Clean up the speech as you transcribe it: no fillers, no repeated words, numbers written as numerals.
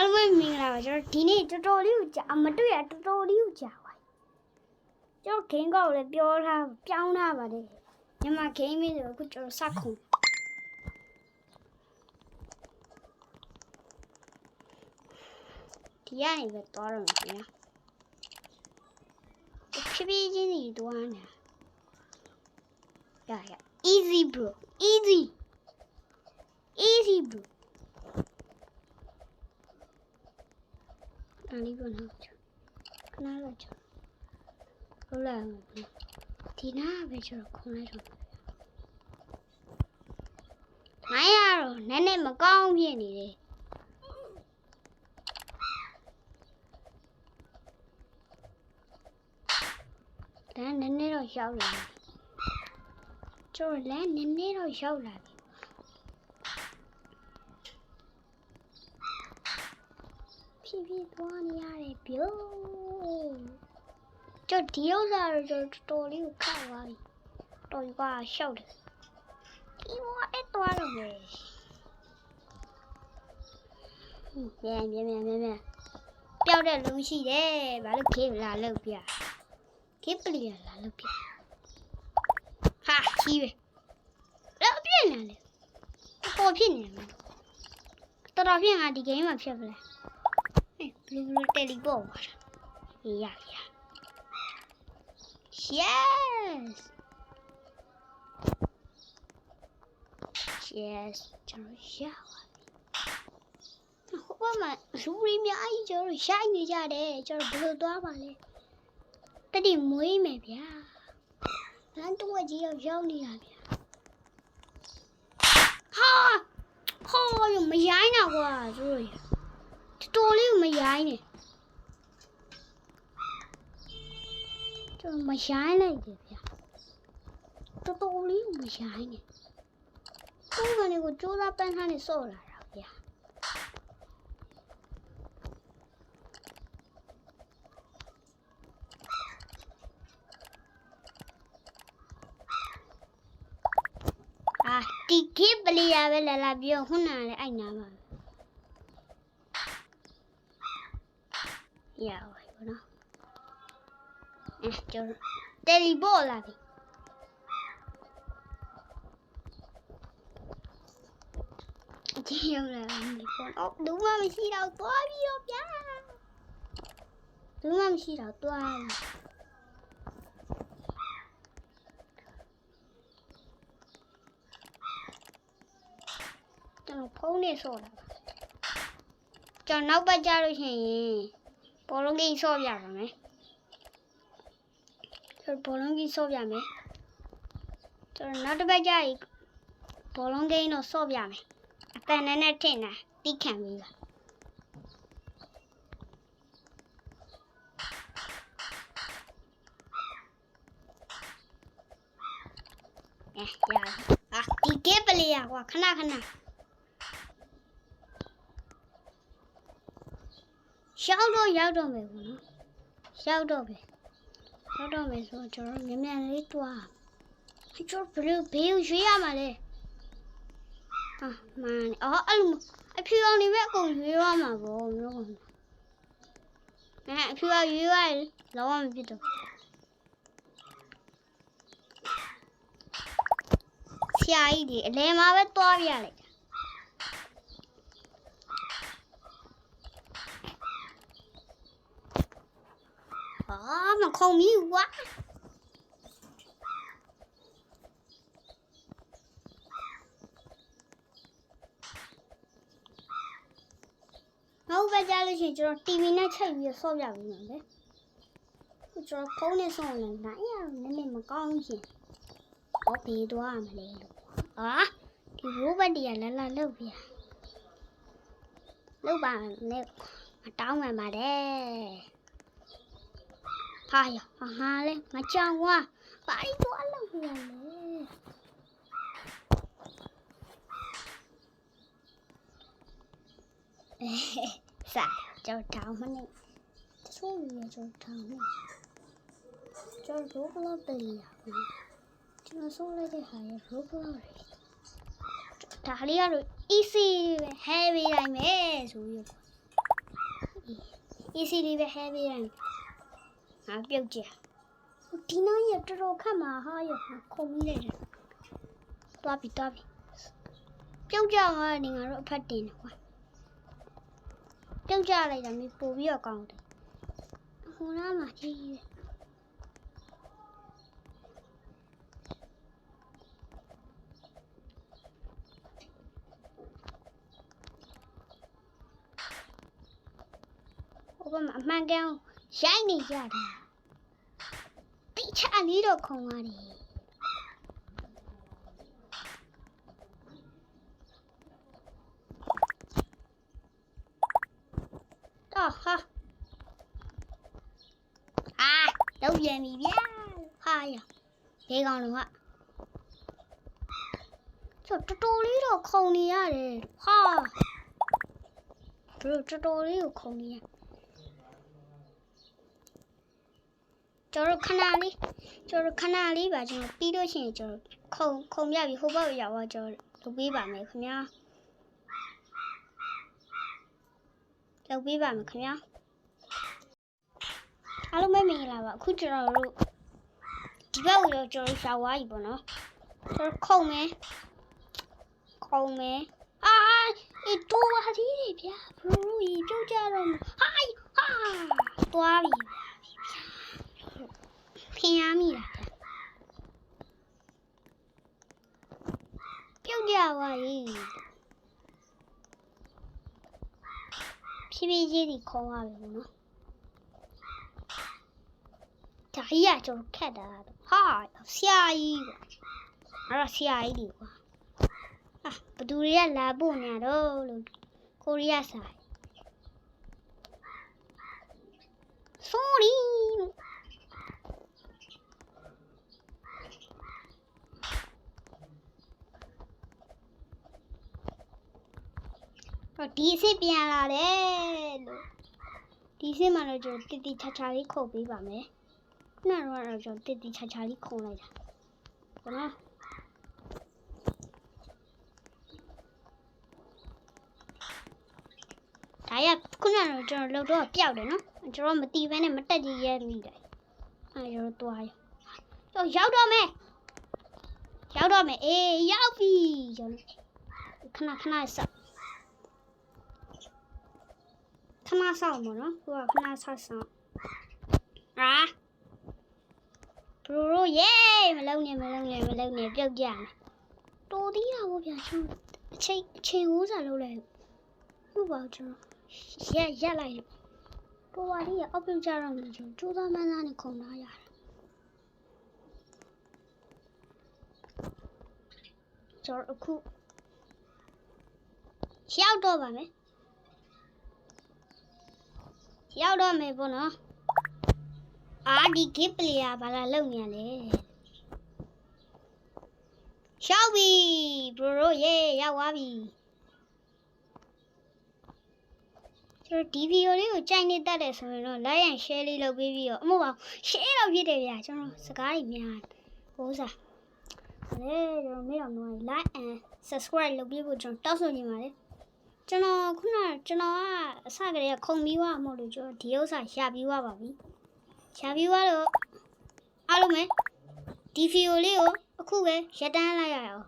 အားလုံးမင်္ဂလာပါကျွန်တော်ဒီနေ့တော်တော်လေးကိုကြာမတွေ့ရတော်တော်လေးကိုကြာပါကျွန်တော်ဂိမ်းကောက်လည်းပြောထားပြောင်းထားပါတယ်ညမဂိမ်းမင်းဆိုအခုကျွန်တော်စခုဒီကနေပဲသွားတော့မယ်ဗျာဖြည်းဖြည်းချင်းစီသွားနေရ easy bro easy bro 哪里不能去？哪个去？后来我第哪边去了？空来着。哪呀喽？奶奶没讲骗你的。咱奶奶都笑了，就是咱奶奶都笑了。屁屁多你丫的表，这丢啥了？这多溜看我，多一个笑的，给我一多了没？别，标这东西的，把它给拉路边，给不了拉路边，哈，七月，拉边来了，多骗人嘛，多少骗啊？你给嘛骗不来。Blue teleport. Yeah. Yes. ကျွန်တော်ရပါပြီ။ဟိုဘက်မှာလူတွေအများကြီးကျွန်တော်ရိုက်နေကြတယ်။ကျွန်တော်ဘယ်လိုသွားပါလဲ။တတိမွေးမယ်ဗျာ။လမ်းတော့ကြီးရောက်နေတာဗျာ။ဟာမရိုင်းတော့ကွာသူတို့တော်လေးမရိုင်းနဲ့ကျွန်တော်မရိုင်းလိုက်တယ်ဗျာတော်လေးမရိုင်းနဲ့ကိုယ်ကနေကိုကြိုးစားပန်းထားနေစော့လာတာဗျာတီခေပလီယာပဲလာပြောခုနကလည်းအိုက်နာပါရပါဘူးနော်ကျွန်တော်တယ်လီဘောလာပြီဒီရောက်လာပြီပေါ့ဘူးမှမရှိတော့သွားပြီတော့ဗျာဘူးမှမရှိတော့သွားပြီကျွန်တော်ဖုန်းနဲ့ဆော့တာကျွန်တော်နောက်ပတ်ကြလို့ရှိရင်ဘောလုံးကြီးဆော့ပြပါမယ်ကျွန်တော်ဘောလုံးကြီးဆော့ပြမယ်ကျွန်တော်နောက်တစ်ပတ်ကြရင်ဘောလုံးကြီးတော့ဆော့ပြမယ်အတန်နဲ့ထင်တာတိခံပြီးပါရဒီကေပလီယာကွာခဏရောက်တော့မယ်ပေါ့နော်ရောက်တော့မယ်ဆိုကျွန်တော်မြန်လေးတွားကျွန်တော်ဘေးကိုရွေးရမှာလေဟာမန်အဲ့လိုအဖြူအောင်နေပဲအကုန်ရွေးရမှာပေါ့မလို့အဖြူအောင်ရွေးရလောမဖြစ်တော့ဆရာကြီးဒီအလဲမှာပဲတွားပြလိုက်မခုံပြီကွာနောက်ပဲကြားလို့ရှိရင်ကျွန်တော် TV နဲ့ချိန်ပြီးဆော့ပြပြီးမယ်လေကျွန်တော်ဖုန်းနဲ့ဆော့နေနိုင်ရနည်းနည်းမကောင်းရှင်ဟောဘေးသွားမလဲလို့ဒီရိုးဘတ်တွေကလာလောက်ပြလောက်ပါနဲ့မတောင်းမှန်ပါတယ်ဟာရဟာလေမကြောင်ကွာဘာလို့သွားလို့ရလဲစာကြောက်တောင်းမနေဆိုးရကြောက်တောင်းနေကြောက်တော့ဘလို့တည်းရကျွန်တော်ဆိုးလိုက်တဲ့ဟာရဘလို့ဒါလေးကတော့ easy ပဲ heavy တိုင်းပဲဆိုပြီး PC လေးပဲဟဲပေးတယ်ငါပြုတ်ကြဒီနောက်ရတော်တော်ခက်မှာဟာရခုံမိလိုက်တယ်တွားပြီပြုတ်ကြမှာနေငါတို့အဖက်တင်တယ်ကွာပြုတ်ကြလိုက်တာမျိုးပို့ပြီးတော့ကောင်းတယ်ဟိုနားမှာကြီးတယ်ဟိုဘက်မှာအမှန်ကန်ရိုက်နေကြတာတိချာလေးတော့ခုံရတယ်တော့ဟာလောက်ပြန်ပြီဗျာဟာရဘဲကောင်းလို့ဟာတော်တော်လေးတော့ခုံနေရတယ်ဟာတော်တော်လေးကိုခုံနေရကျွန်တော်ခဏလေးပါကျွန်တော်ပြီးလို့ရှိရင်ကျွန်တော်ခုံပြပြီဟိုဘက်ရောက်တော့ကျွန်တော်လုပ်ပေးပါမယ်ခင်ဗျာအားလုံးပဲမင်္ဂလာပါအခုကျွန်တော်တို့ဒီဘက်ကိုကျွန်တော်ရှာဝါးပြီပေါ့နော်ကျွန်တော်ခုံမယ်အေးတူပါသေးတယ်ဗျာဘရိုကြီးပြုတ်ကြတော့ဟာသွားပြီဖင်ရမိလားပြုတ်ကြပါလေဖြည်းဖြည်းချင်းဒီခုံရပြီပေါ့နော်ဒါကြီးကကျွန်တော်ခက်တာဟာဆရာကြီးကွာအဲ့တော့ဆရာကြီးဒီကွာဘသူတွေကလာပို့နေတော့လို့ကိုရီးယားဆိုင် sorry ဒီစစ်ပြန်လာတယ်လို့ဒီစစ်မှာတော့ကျွန်တော်တိချာလေးခုတ်ပေးပါမယ်ခုနကတော့ကျွန်တော်တိချာလေးခုံလိုက်တာဟုတ်နော်ဒါရခုနကတော့ကျွန်တော်လှုပ်တော့ပျောက်တယ်နော်ကျွန်တော်မတီးဘဲနဲ့မတက်ကြည့်ရဲမိတယ်ကျွန်တော်တွားရကျွန်တော်ရောက်တော့မယ်အေးရောက်ပြီကျွန်တော်ခဏဆောက်ပေါ့နော်ဟိုကခဏဆောက်ဘရိုယေးမလုံးနဲ့ပြုတ်ကြမယ်တော်သေးတာပေါ့ဗျာကျွန်တော်အချိန်ဦးစားလုပ်လိုက်ဟုတ်ပါကျွန်တော်ရက်လိုက်တော်ပါလေးအောက်ပြုတ်ကြတော့မှကျွန်တော်စူးစမ်းမှန်းသားနဲ့ခုံလာရတယ်ကျွန်တော်အခုရောက်တော့ပါမယ်ပေါ့နော်ဒီဂစ်ပလီယာဘာလာလုံနေရလဲရှောက်ပြီဘရိုယေးရောက်သွားပြီကျွန်တော်ဒီဗီဒီယိုလေးကိုကြိုက်နေတတ်တယ်ဆိုရင်တော့ like and share လေးလုပ်ပေးပြီးတော့အမို့ပါ share တော့ဖြစ်တယ်ဗျာကျွန်တော်စကားတွေများဟိုစားကျွန်တော်မေးအောင်တော့ like and subscribe လုပ်ပေးဖို့ကျွန်တော်တောက်ဆိုနေပါတယ်ကျွန်တော်ကအစကတည်းကခုံပြီးွားမို့လို့ကျွန်တော်ဒီဥစ္စာရှာပြီးွားပါပြီရှာပြီးွားတော့အားလုံးပဲဒီဗီဒီယိုလေးကိုအခုပဲရပ်တန်းလိုက်ရအောင်